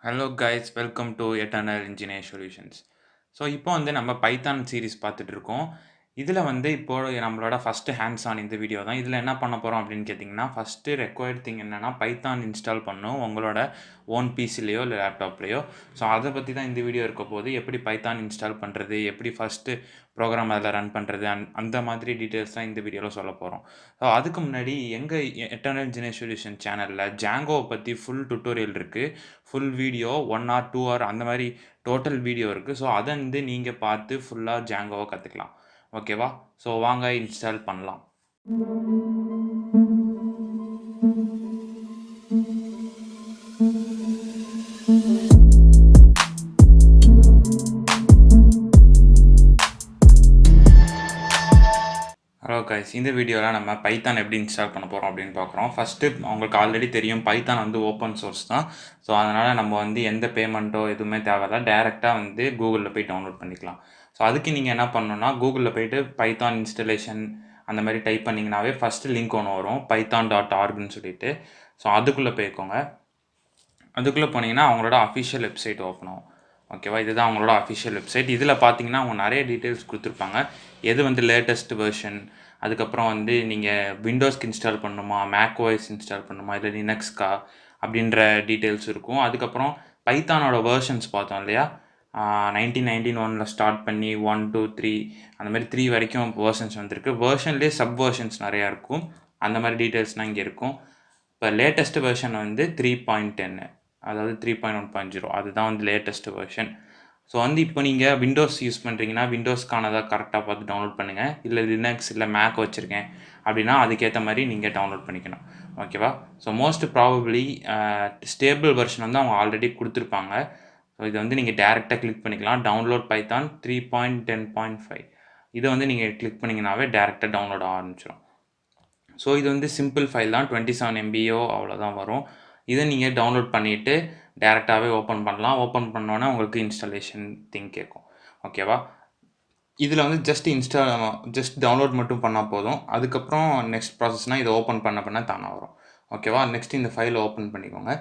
Hello guys, welcome to eternal engineer solutions. So இப்போ நம்ம Python series பார்த்துட்டு இருக்கோம். இதில் இப்போ நம்மளோட ஃபஸ்ட்டு ஹேண்ட்ஸ் ஆன் இந்த வீடியோ தான். இதில் என்ன பண்ண போகிறோம் அப்படின்னு கேட்டிங்கன்னா, ஃபஸ்ட்டு ரெக்வயர்ட் திங் என்னென்னா பைத்தான் இன்ஸ்டால் பண்ணணும் உங்களோட ஓன் பிசிலேயோ இல்லை லேப்டாப்லேயோ. ஸோ அதை பற்றி தான் இந்த வீடியோ இருக்க போது. எப்படி பைத்தான் இன்ஸ்டால் பண்ணுறது, எப்படி ஃபஸ்ட்டு ப்ரோக்ராம் அதில் ரன் பண்ணுறது, அந்த மாதிரி டீட்டெயில்ஸ் தான் இந்த வீடியோவில் சொல்ல போகிறோம். ஸோ அதுக்கு முன்னாடி எங்கள் எட்டர்னல் இன்ஜினியர் சொல்யூஷன் சேனலில் ஜாங்கோவை பற்றி ஃபுல் டுட்டோரியல் இருக்குது. ஃபுல் வீடியோ 1 hour 2 hour அந்த மாதிரி டோட்டல் வீடியோ இருக்குது. ஸோ அதை நீங்கள் பார்த்து ஃபுல்லாக ஜாங்கோவை கற்றுக்கலாம். ஓகேவா? ஸோ வாங்க இன்ஸ்டால் பண்ணலாம். ஹலோ கைஸ், இந்த வீடியோவில் நம்ம பைத்தான் எப்படி இன்ஸ்டால் பண்ண போகிறோம் அப்படின்னு பார்க்குறோம். ஃபஸ்ட்டு உங்களுக்கு ஆல்ரெடி தெரியும் பைத்தான் ஓப்பன் சோர்ஸ் தான். ஸோ அதனால் நம்ம எந்த பேமெண்ட்டோ எதுவுமே தேவையில்ல, டேரெக்டாக கூகுளில் போய் டவுன்லோட் பண்ணிக்கலாம். ஸோ அதுக்கு நீங்கள் என்ன பண்ணணுன்னா, கூகுளில் போய்ட்டு பைத்தான் இன்ஸ்டலேஷன் அந்த மாதிரி டைப் பண்ணிங்கனாவே ஃபஸ்ட்டு லிங்க் ஒன்று வரும், python.orgன்னு சொல்லிட்டு. ஸோ அதுக்குள்ளே போய்க்கோங்க. அதுக்குள்ளே போனீங்கன்னா அவங்களோட அஃபிஷியல் வெப்சைட் ஓப்பன் ஆகும். ஓகேவா? இதுதான் அவங்களோட அஃபிஷியல் வெப்சைட். இதில் பார்த்தீங்கன்னா அவங்க நிறைய டீட்டெயில்ஸ் கொடுத்துருப்பாங்க. எது லேட்டஸ்ட் வெர்ஷன், அதுக்கப்புறம் நீங்கள் விண்டோஸ்க்கு இன்ஸ்டால் பண்ணணுமா, மேக் ஓஎஸ் இன்ஸ்டால் பண்ணணுமா, இல்லை லினக்ஸ்கா அப்படின்ற டீட்டெயில்ஸ் இருக்கும். அதுக்கப்புறம் பைத்தானோட வேர்ஷன்ஸ் பார்த்தோம் இல்லையா, 1991 ஸ்டார்ட் பண்ணி 1 2 3 அந்த மாதிரி 3 வரைக்கும் வேர்ஷன்ஸ் வந்திருக்கு. வேர்ஷன்லேயே சப் வேர்ஷன்ஸ் நிறையா இருக்கும். அந்த மாதிரி டீட்டெயில்ஸ்லாம் இங்கே இருக்கும். இப்போ லேட்டஸ்ட் வெர்ஷன் 3.10, அதாவது 3.1.0 அதுதான் லேட்டஸ்ட் வெர்ஷன். ஸோ இப்போ நீங்கள் விண்டோஸ் யூஸ் பண்ணுறீங்கன்னா விண்டோஸ்க்கானதாக கரெக்டாக பார்த்து டவுன்லோட் பண்ணுங்கள். இல்லை லினக்ஸ் இல்லை மேக் வச்சுருக்கேன் அப்படின்னா அதுக்கேற்ற மாதிரி நீங்கள் டவுன்லோட் பண்ணிக்கணும். ஓகேவா? So most probably stable version அவங்க ஆல்ரெடி கொடுத்துருப்பாங்க. ஸோ இதை நீங்கள் டேரெக்டாக கிளிக் பண்ணிக்கலாம். டவுன்லோட் பைத்தான் 3.10.5 இதை நீங்கள் கிளிக் பண்ணிங்கனாவே டேரெக்டாக டவுன்லோட் ஆரம்பிச்சிடும். ஸோ இது சிம்பிள் ஃபைல் தான், 27 MBயோ அவ்வளோதான் வரும். இதை நீங்கள் டவுன்லோட் பண்ணிவிட்டு டேரெக்டாகவே ஓப்பன் பண்ணலாம். ஓப்பன் பண்ணோன்னே உங்களுக்கு இன்ஸ்டாலேஷன் திங் கேட்கும். ஓகேவா? இதில் ஜஸ்ட் டவுன்லோட் மட்டும் பண்ணால் போதும். அதுக்கப்புறம் நெக்ஸ்ட் ப்ராசஸ்னால் இதை ஓப்பன் பண்ண தானாக வரும். ஓகேவா? நெக்ஸ்ட் இந்த ஃபைலை ஓப்பன் பண்ணிக்கோங்க.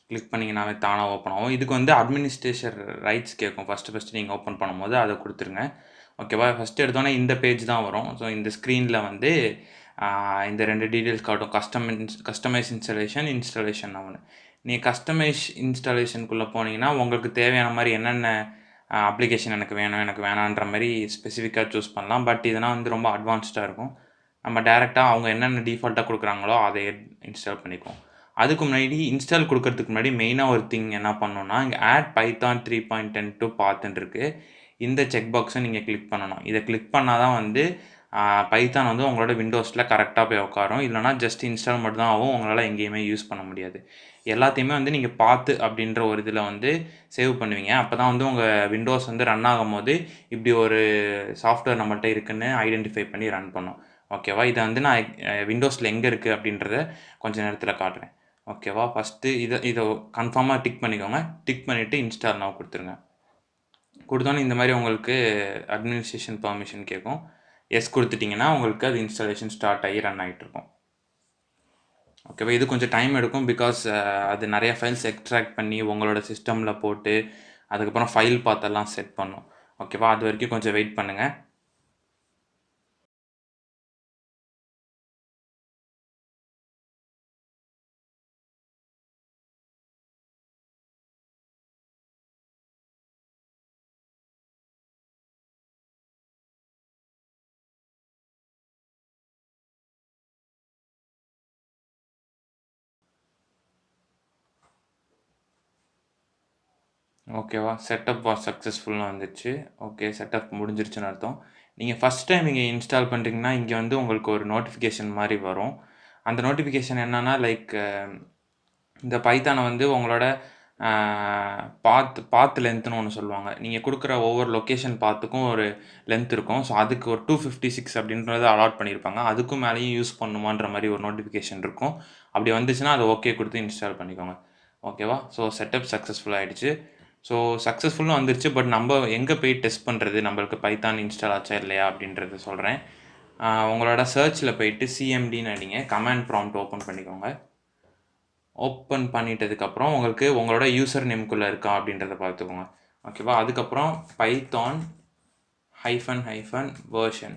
கிளிக் பண்ணிங்கனாவே தானாக ஓப்பன் ஆகும். இதுக்கு அட்மினிஸ்ட்ரேஷன் ரைட்ஸ் கேட்கும். ஃபஸ்ட்டு நீங்கள் ஓப்பன் பண்ணும்போது அதை கொடுத்துருங்க. ஓகேவா? ஃபஸ்ட்டு எடுத்தோன்னே இந்த பேஜ் தான் வரும். ஸோ இந்த ஸ்க்ரீனில் இந்த 2 டீட்டெயில்ஸ் காட்டும், கஸ்டமைஸ் இன்ஸ்டாலேஷன் ஒன்று. நீங்கள் கஸ்டமைஸ் இன்ஸ்டாலேஷனுக்குள்ளே போனீங்கன்னா உங்களுக்கு தேவையான மாதிரி என்னென்ன அப்ளிகேஷன் எனக்கு வேணான்ற மாதிரி ஸ்பெசிஃபிக்காக சூஸ் பண்ணலாம். பட் இதெல்லாம் ரொம்ப அட்வான்ஸ்டாக இருக்கும். நம்ம டேரெக்டாக அவங்க என்னென்ன டிஃபால்ட்டாக கொடுக்குறாங்களோ அதை இன்ஸ்டால் பண்ணிக்குவோம். அதுக்கு முன்னாடி இன்ஸ்டால் கொடுக்கறதுக்கு முன்னாடி மெயினாக ஒரு திங் என்ன பண்ணணும்னா, இங்கே ஆட் பைத்தான் 3.10 to பாத்துன்னு இருக்குது. இந்த செக் பாக்ஸை நீங்கள் கிளிக் பண்ணணும். இதை கிளிக் பண்ணால் தான் பைத்தான் உங்களோட விண்டோஸில் கரெக்டாக போய் உட்காரும். இல்லைனா ஜஸ்ட் இன்ஸ்டால் மட்டும் தான் ஆகும், உங்களால் எங்கேயுமே யூஸ் பண்ண முடியாது. எல்லாத்தையுமே நீங்கள் பார்த்து அப்படின்ற ஒரு இதில் சேவ் பண்ணுவீங்க. அப்போ தான் உங்கள் விண்டோஸ் ரன் ஆகும்போது இப்படி ஒரு சாஃப்ட்வேர் நம்மள்கிட்ட இருக்குன்னு ஐடென்டிஃபை பண்ணி ரன் பண்ணும். ஓகேவா? இதை நான் விண்டோஸில் எங்கே இருக்குது அப்படின்றத கொஞ்சம் நேரத்தில் காட்டுறேன். ஓகேவா? ஃபஸ்ட்டு இதை கன்ஃபார்மாக டிக் பண்ணிக்கோங்க. டிக் பண்ணிவிட்டு இன்ஸ்டால் நவ் கொடுத்துருங்க. கொடுத்தோன்னே இந்த மாதிரி உங்களுக்கு அட்மினிஸ்ட்ரேஷன் பர்மிஷன் கேட்கும். எஸ் கொடுத்துட்டிங்கன்னா உங்களுக்கு அது இன்ஸ்டாலேஷன் ஸ்டார்ட் ஆகி ரன் ஆகிட்டுருக்கும். ஓகேவா? இது கொஞ்சம் டைம் எடுக்கும். பிகாஸ் அது நிறைய ஃபைல்ஸ் எக்ஸ்ட்ராக்ட் பண்ணி உங்களோட சிஸ்டமில் போட்டு அதுக்கப்புறம் ஃபைல் பார்த்தெல்லாம் செட் பண்ணும். ஓகேவா? அது வரைக்கும் கொஞ்சம் வெயிட் பண்ணுங்கள். ஓகேவா? செட்டப் வாஸ் சக்ஸஸ்ஃபுல்னு வந்துச்சு. ஓகே, செட்டப் முடிஞ்சிருச்சுன்னு அர்த்தம். நீங்கள் ஃபஸ்ட் டைம் நீங்கள் இன்ஸ்டால் பண்ணுறீங்கன்னா இங்கே உங்களுக்கு ஒரு நோட்டிஃபிகேஷன் மாதிரி வரும். அந்த நோட்டிஃபிகேஷன் என்னென்னா, லைக் இந்த பைத்தானை உங்களோட பாத் லென்த்துன்னு ஒன்று சொல்லுவாங்க. நீங்கள் கொடுக்குற ஒவ்வொரு லொக்கேஷன் பாத்துக்கும் ஒரு லென்த் இருக்கும். ஸோ அதுக்கு ஒரு 256 அப்படின்றத அலாட் பண்ணியிருப்பாங்க. அதுக்கும் மேலேயும் யூஸ் பண்ணுமான்ற மாதிரி ஒரு நோட்டிஃபிகேஷன் இருக்கும். அப்படி வந்துச்சுன்னா அதை ஓகே கொடுத்து இன்ஸ்டால் பண்ணிக்கோங்க. ஓகேவா? ஸோ செட்டப் சக்ஸஸ்ஃபுல் ஆகிடுச்சு. ஸோ சக்ஸஸ்ஃபுல்லாக வந்துருச்சு. பட் நம்ம எங்கே போய் டெஸ்ட் பண்ணுறது, நம்மளுக்கு பைத்தான் இன்ஸ்டால் ஆச்சா இல்லையா அப்படின்றத சொல்கிறேன். உங்களோட சர்ச்சில் போயிட்டு சிஎம்டின்னு அடிங்க. கமாண்ட் ப்ராம்ப்ட் ஓப்பன் பண்ணிக்கோங்க. ஓப்பன் பண்ணிட்டதுக்கப்புறம் உங்களுக்கு உங்களோட யூசர் நேம்குள்ளே இருக்கா அப்படின்றத பார்த்துக்கோங்க. ஓகேவா? அதுக்கப்புறம் பைத்தான் -version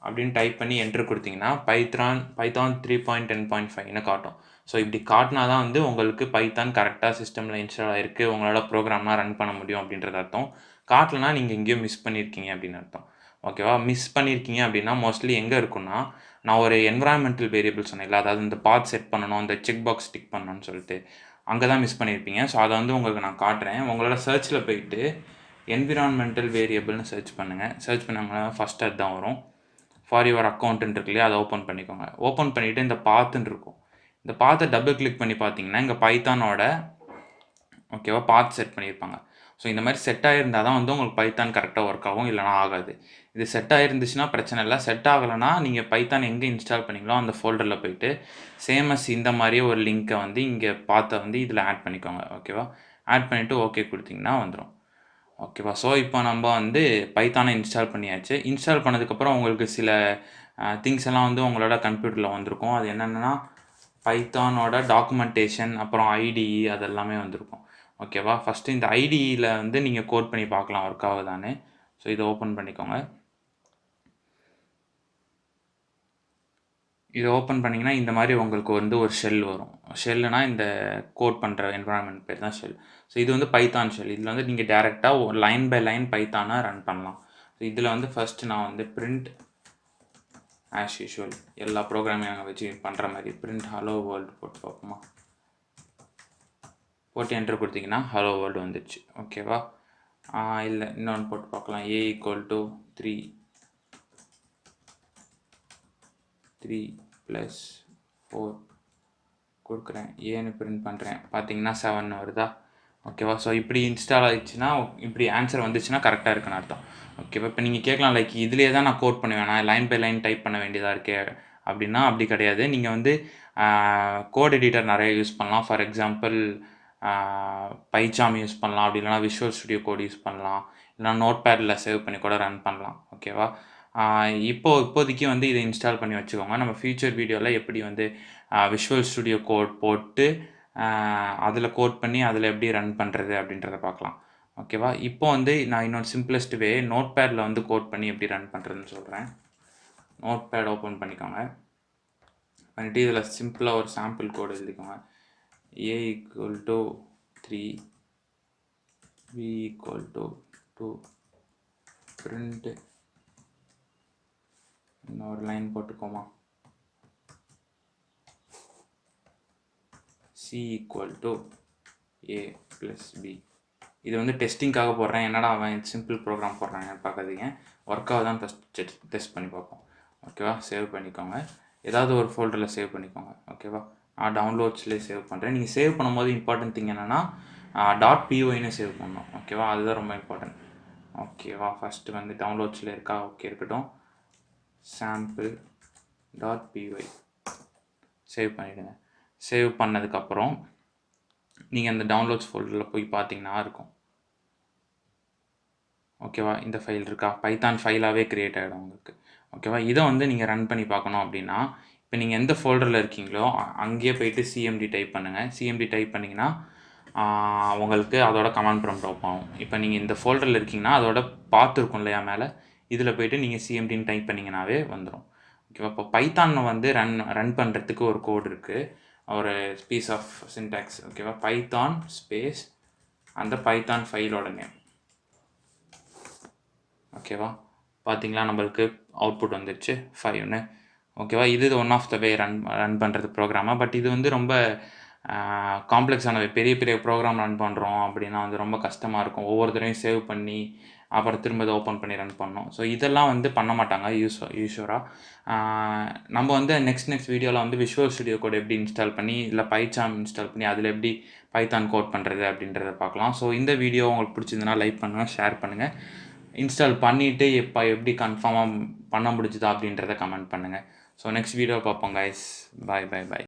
அப்படின்னு டைப் பண்ணி என்ட்ரு கொடுத்தீங்கன்னா பைத்தான் 3.10.5ன்னு காட்டும். ஸோ இப்படி காட்டினா தான் வந்து உங்களுக்கு பைத்தான் கரெக்டாக சிஸ்டமில் இன்ஸ்டால் ஆகிருக்கு, உங்களோட ப்ரோக்ராம்லாம் ரன் பண்ண முடியும் அப்படின்றது அர்த்தம். காட்டலனா நீங்கள் எங்கேயோ மிஸ் பண்ணியிருக்கீங்க அப்படின்னு அர்த்தம். ஓகேவா? மிஸ் பண்ணியிருக்கீங்க அப்படின்னா மோஸ்ட்லி எங்கே இருக்குன்னா, நான் ஒரு என்விரான்மெண்டல் வேரியபிள் சொன்னேன்ல, அதாவது இந்த பாத் செட் பண்ணணும், இந்த செக் பாக்ஸ் டிக் பண்ணணும்னு சொல்லிட்டு, அங்கே தான் மிஸ் பண்ணியிருப்பீங்க. ஸோ அதை வந்து உங்களுக்கு நான் காட்டுறேன். உங்களோட சர்ச்சில் போயிட்டு என்விரான்மெண்டல் வேரியபிள்னு சர்ச் பண்ணுங்கள். சர்ச் பண்ணாங்கன்னா ஃபஸ்ட் அதுதான் வரும். ஃபார் யுவர் அக்கௌண்ட்டுன்னு இருக்கு இல்லையா, அதை ஓப்பன் பண்ணிக்கோங்க. ஓப்பன் பண்ணிவிட்டு இந்த பாத்துன்னு இருக்கும், இந்த பாத்தை டபுள் கிளிக் பண்ணி பார்த்தீங்கன்னா இங்கே பைத்தானோட ஓகேவா பாத் செட் பண்ணியிருப்பாங்க. ஸோ இந்த மாதிரி செட் ஆகிருந்தால் தான் வந்து உங்களுக்கு பைத்தான் கரெக்டாக ஒர்க் ஆகும், இல்லைனா ஆகாது. இது செட் ஆகிருந்துச்சுன்னா பிரச்சனை இல்லை. செட் ஆகலைன்னா நீங்கள் பைத்தான் எங்கே இன்ஸ்டால் பண்ணிங்களோ அந்த ஃபோல்டரில் போயிட்டு சேமஸ் இந்த மாதிரியே ஒரு லிங்க்கை வந்து இங்கே பார்த்த வந்து இதில் ஆட் பண்ணிக்கோங்க. ஓகேவா? ஆட் பண்ணிவிட்டு ஓகே கொடுத்தீங்கன்னா வந்துடும். ஓகேவா? ஸோ இப்போ நம்ம வந்து பைத்தானை இன்ஸ்டால் பண்ணியாச்சு. இன்ஸ்டால் பண்ணதுக்கப்புறம் உங்களுக்கு சில திங்ஸ் எல்லாம் வந்து உங்களோட கம்ப்யூட்டரில் வந்திருக்கும். அது என்னென்னா பைத்தானோட டாக்குமெண்டேஷன், அப்புறம் ஐடிஇ அதெல்லாமே வந்திருக்கும். ஓகேவா? ஃபஸ்ட்டு இந்த ஐடிஇயில் வந்து நீங்கள் கோட் பண்ணி பார்க்கலாம் ஒர்க் ஆகுதான்னு. ஸோ இதை ஓப்பன் பண்ணிக்கோங்க. இதை ஓப்பன் பண்ணிங்கன்னா இந்த மாதிரி உங்களுக்கு வந்து ஒரு ஷெல் வரும். ஷெல்லுனா இந்த கோட் பண்ணுற என்விரான்மெண்ட் பேர் தான் ஷெல். ஸோ இது வந்து பைத்தான் ஷெல். இதில் வந்து நீங்கள் டேரெக்டாக ஒரு லைன் பை லைன் பைத்தானாக ரன் பண்ணலாம். ஸோ இதில் வந்து ஃபஸ்ட்டு நான் வந்து பிரிண்ட் ஆஸ் யூஷுவல் எல்லா ப்ரோக்ராமையும் நாங்கள் வச்சு பண்ணுற மாதிரி பிரிண்ட் ஹலோ வேர்ல்டு போட்டு பார்ப்போமா? போட்டு என்ட்ரு கொடுத்தீங்கன்னா ஹலோ வேர்ல்டு வந்துடுச்சு. ஓகேவா? இல்லை இன்னொன்று போட்டு பார்க்கலாம். A = 3 + 4 கொடுக்குறேன். ஏன்னு பிரிண்ட் பண்ணுறேன். பார்த்தீங்கன்னா 7 வருதா? ஓகேவா? ஸோ இப்படி இன்ஸ்டால் ஆகிடுச்சுன்னா, இப்படி ஆன்சர் வந்துச்சுன்னா கரெக்டாக இருக்குன்னு அர்த்தம். ஓகேவா? இப்போ நீங்கள் கேட்கலாம், லைக் இதுலேயே தான் நான் கோட் பண்ணுவேன், நான் லைன் பை லைன் டைப் பண்ண வேண்டியதாக இருக்கே அப்படின்னா, அப்படி கிடையாது. நீங்கள் வந்து கோட் எடிட்டர் நிறைய யூஸ் பண்ணலாம். ஃபார் எக்ஸாம்பிள் பைச்சாம் யூஸ் பண்ணலாம், அப்படி இல்லைனா விஷுவல் ஸ்டுடியோ கோட் யூஸ் பண்ணலாம், இல்லைனா நோட் பேடில் சேவ் பண்ணி கூட ரன் பண்ணலாம். ஓகேவா? இப்போதைக்கு வந்து இதை இன்ஸ்டால் பண்ணி வச்சுக்கோங்க. நம்ம ஃபியூச்சர் வீடியோவில் எப்படி வந்து விஷுவல் ஸ்டுடியோ கோட் போட்டு அதில் கோட் பண்ணி அதில் எப்படி ரன் பண்ணுறது அப்படின்றத பார்க்கலாம். ஓகேவா? இப்போ வந்து நான் இன்னொரு சிம்பிளஸ்ட் வே நோட் பேடில் வந்து கோட் பண்ணி எப்படி ரன் பண்ணுறதுன்னு சொல்கிறேன். நோட் பேட் ஓப்பன் பண்ணிக்கோங்க. பண்ணிவிட்டு இதில் சிம்பிளாக ஒரு சாம்பிள் கோட் எழுதிக்கோங்க. A = 3 B = 2 print இன்னொரு லைன் போட்டுக்கோமா. C = A + B. இது வந்து டெஸ்டிங்காக போடுறேன். என்னடா அவன் சிம்பிள் ப்ரோக்ராம் போடுறாங்க பார்க்காதீங்க. ஒர்க் ஆகுதான் ஃபஸ்ட் டெஸ்ட் பண்ணி பார்ப்போம். ஓகேவா? சேவ் பண்ணிக்கோங்க. ஏதாவது ஒரு ஃபோல்டரில் சேவ் பண்ணிக்கோங்க. ஓகேவா? நான் டவுன்லோட்ஸ்லேயே சேவ் பண்ணுறேன். நீங்கள் சேவ் பண்ணும்போது இம்பார்ட்டன்ட் திங் என்னென்னா .pyன்னு சேவ் பண்ணணும். ஓகேவா? அதுதான் ரொம்ப இம்பார்ட்டன்ட். ஓகேவா? ஃபஸ்ட்டு வந்து டவுன்லோட்ஸில் இருக்கா? ஓகே இருக்கட்டும். sample.py சேவ் பண்ணிவிடுங்க. சேவ் பண்ணதுக்கப்புறம் நீங்கள் அந்த டவுன்லோட்ஸ் ஃபோல்டரில் போய் பார்த்தீங்கன்னா இருக்கும். ஓகேவா? இந்த ஃபைல் இருக்கா? பைத்தான் ஃபைலாகவே க்ரியேட் ஆகிடும் உங்களுக்கு. ஓகேவா? இதை வந்து நீங்கள் ரன் பண்ணி பார்க்கணும் அப்படின்னா, இப்போ நீங்கள் எந்த ஃபோல்டரில் இருக்கீங்களோ அங்கேயே போய்ட்டு cmd டைப் பண்ணுங்கள். cmd டைப் பண்ணிங்கன்னா உங்களுக்கு அதோட கமாண்ட் ப்ராம்ப்ட் ஓப்பன் ஆகும். இப்போ நீங்கள் இந்த ஃபோல்டரில் இருக்கீங்கன்னா அதோட பாத் இருக்கும் இல்லையா மேலே, இதில் போய்ட்டு நீங்கள் cmdன்னு டைப் பண்ணிங்கனாவே வந்துடும். ஓகேவா? இப்போ பைத்தானை வந்து ரன் பண்ணுறதுக்கு ஒரு கோட் இருக்குது, ஒரு பீஸ் ஆஃப் சின்டாக்ஸ். ஓகேவா? பைத்தான் ஸ்பேஸ் அந்த பைத்தான் ஃபைலோட நேம். ஓகேவா? பார்த்தீங்களா நம்மளுக்கு அவுட்புட் வந்துடுச்சு 5ன்னு. ஓகேவா? இது one of the way run பண்ணுறது ப்ரோக்ராமாக. பட் இது வந்து ரொம்ப காம்ப்ளெக்ஸானது. பெரிய பெரிய ப்ரோக்ராம் ரன் பண்ணுறோம் அப்படின்னா வந்து ரொம்ப கஷ்டமாக இருக்கும். ஒவ்வொரு தடவையும் சேவ் பண்ணி அப்புறம் திரும்ப இதை ஓப்பன் பண்ணி ரன் பண்ணோம். ஸோ இதெல்லாம் வந்து பண்ண மாட்டாங்க யூஸ்வராக. நம்ம வந்து நெக்ஸ்ட் வீடியோவில் வந்து விஷுவல் ஸ்டுடியோ கோட் எப்படி இன்ஸ்டால் பண்ணி, இல்லை பைச்சாம் இன்ஸ்டால் பண்ணி அதில் எப்படி பைத்தான் கோட் பண்ணுறது அப்படின்றத பார்க்கலாம். ஸோ இந்த வீடியோ உங்களுக்கு பிடிச்சிருந்தனா லைக் பண்ணுங்கள், ஷேர் பண்ணுங்கள். இன்ஸ்டால் பண்ணிவிட்டு இப்போ எப்படி கன்ஃபார்மாக பண்ண முடிஞ்சுதா அப்படின்றத கமெண்ட் பண்ணுங்கள். ஸோ நெக்ஸ்ட் வீடியோ பார்ப்போம் கைஸ். பாய்.